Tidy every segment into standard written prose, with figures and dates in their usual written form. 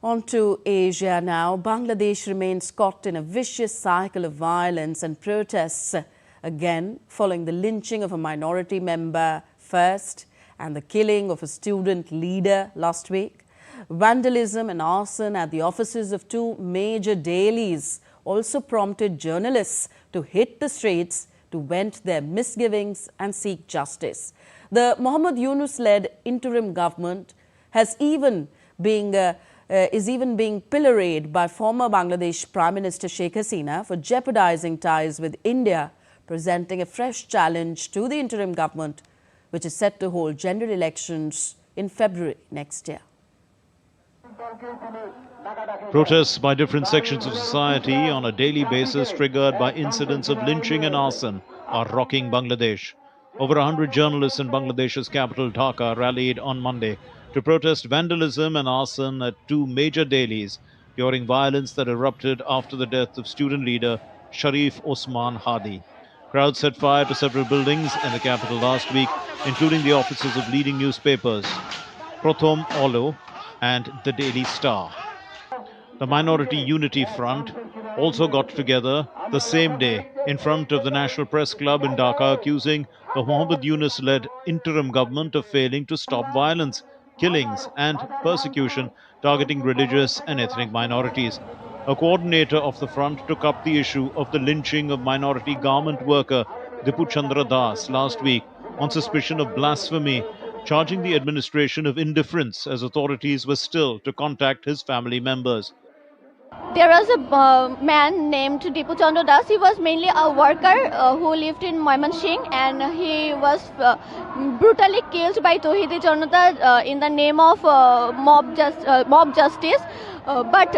On to Asia now. Bangladesh remains caught in a vicious cycle of violence and protests again following the lynching of a minority member first and the killing of a student leader last week. Vandalism and arson at the offices of two major dailies also prompted journalists to hit the streets to vent their misgivings and seek justice. The Mohammed Yunus-led interim government is even being pilloried by former Bangladesh Prime Minister Sheikh Hasina for jeopardizing ties with India, presenting a fresh challenge to the interim government, which is set to hold general elections in February next year. Protests by different sections of society on a daily basis triggered by incidents of lynching and arson are rocking Bangladesh. Over 100 journalists in Bangladesh's capital Dhaka rallied on Monday to protest vandalism and arson at two major dailies during violence that erupted after the death of student leader Sharif Osman Hadi. Crowds set fire to several buildings in the capital last week, including the offices of leading newspapers, Prothom Olo and the Daily Star. The Minority Unity Front also got together the same day in front of the National Press Club in Dhaka, accusing the Mohammed Yunus-led interim government of failing to stop violence, killings and persecution targeting religious and ethnic minorities. A coordinator of the front took up the issue of the lynching of minority garment worker Dipu Chandra Das last week on suspicion of blasphemy, charging the administration of indifference as authorities were still to contact his family members. There was a man named Dipu Chandra Das. He was mainly a worker who lived in Mymensingh, and he was brutally killed by Tawhidi Janata in the name of mob justice, but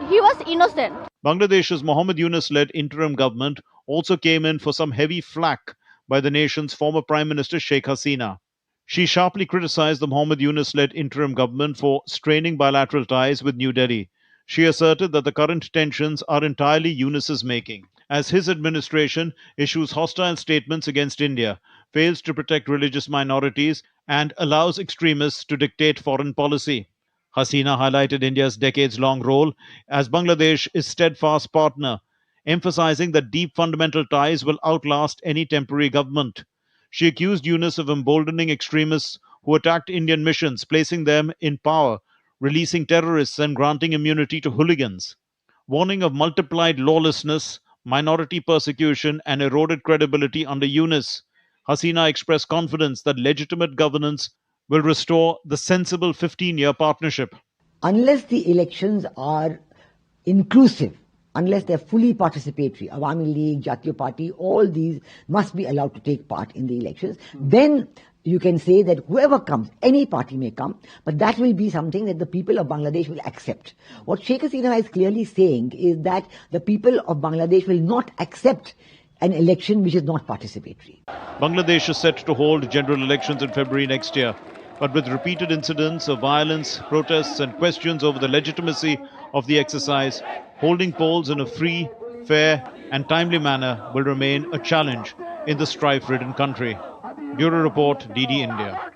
he was innocent. Bangladesh's Mohammed Yunus-led interim government also came in for some heavy flack by the nation's former Prime Minister Sheikh Hasina. She sharply criticized the Mohammed Yunus-led interim government for straining bilateral ties with New Delhi. She asserted that the current tensions are entirely Yunus's making, as his administration issues hostile statements against India, fails to protect religious minorities, and allows extremists to dictate foreign policy. Hasina highlighted India's decades-long role as Bangladesh's steadfast partner, emphasizing that deep fundamental ties will outlast any temporary government. She accused Yunus of emboldening extremists who attacked Indian missions, placing them in power, releasing terrorists and granting immunity to hooligans. Warning of multiplied lawlessness, minority persecution and eroded credibility under Yunus, Hasina expressed confidence that legitimate governance will restore the sensible 15-year partnership. Unless the elections are inclusive, unless they're fully participatory, Awami League, Jatiya Party, all these must be allowed to take part in the elections, then you can say that whoever comes, any party may come, but that will be something that the people of Bangladesh will accept. What Sheikh Hasina is clearly saying is that the people of Bangladesh will not accept an election which is not participatory. Bangladesh is set to hold general elections in February next year, but with repeated incidents of violence, protests and questions over the legitimacy of the exercise, holding polls in a free, fair and timely manner will remain a challenge in the strife-ridden country. Bureau Report, DD India.